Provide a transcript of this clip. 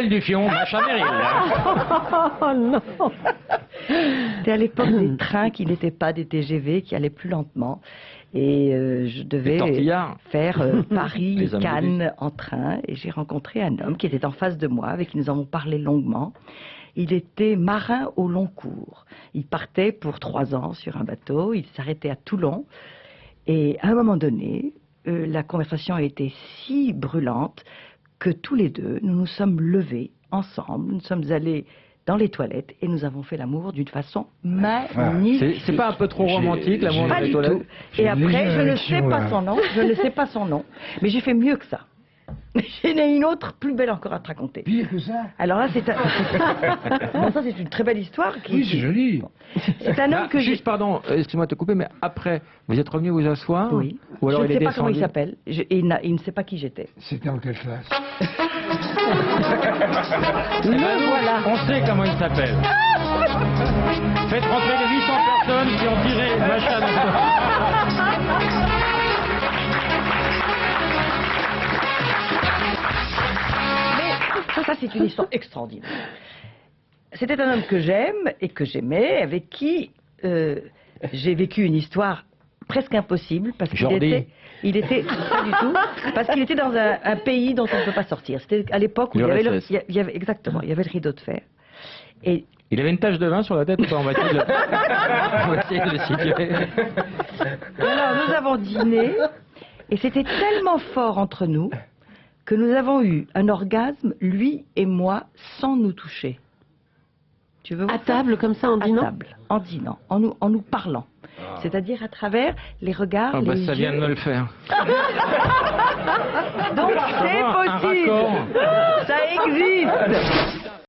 Michel Dufion, Macha Merrill. Oh non. C'était à l'époque des trains qui n'étaient pas des TGV, qui allaient plus lentement. Et je devais faire Paris-Cannes en train. Et j'ai rencontré un homme qui était en face de moi, avec qui nous avons parlé longuement. Il était marin au long cours. Il partait pour 3 ans sur un bateau. Il s'arrêtait à Toulon. Et à un moment donné, la conversation a été si brûlante que tous les deux, nous nous sommes levés ensemble. Nous sommes allés dans les toilettes et nous avons fait l'amour d'une façon magnifique. C'est pas un peu trop romantique, l'amour dans les toilettes? Et après, je ne sais pas son nom, je ne sais pas son nom, mais j'ai fait mieux que ça. J'en ai une autre plus belle encore à te raconter. Pire que ça? Alors là, bon, ça c'est une très belle histoire. Oui, c'est joli. C'est un homme que juste, pardon, excuse-moi de te couper, mais après, vous êtes revenu vous asseoir? Oui. Ou alors je ne sais pas comment il s'appelle. Il ne sait pas qui j'étais. C'était en quelle classe? Voilà. On sait comment il s'appelle. Faites rentrer les 800 personnes qui ont tiré Macha Ça, c'est une histoire extraordinaire. C'était un homme que j'aime et que j'aimais, avec qui j'ai vécu une histoire presque impossible, parce qu'il était pas du tout, parce qu'il était dans un pays dont on ne peut pas sortir. C'était à l'époque où il y avait exactement, il y avait le rideau de fer. Et il avait une tache de vin sur la tête ou pas? On va essayer de le situer. Alors, nous avons dîné, et c'était tellement fort entre nous que nous avons eu un orgasme, lui et moi, sans nous toucher. Tu veux voir à table, comme ça, en dînant? À table, en dînant, en nous parlant. C'est-à-dire à travers les regards, oh, bah, les ça yeux. vient de me le faire. Donc c'est possible. Ça existe.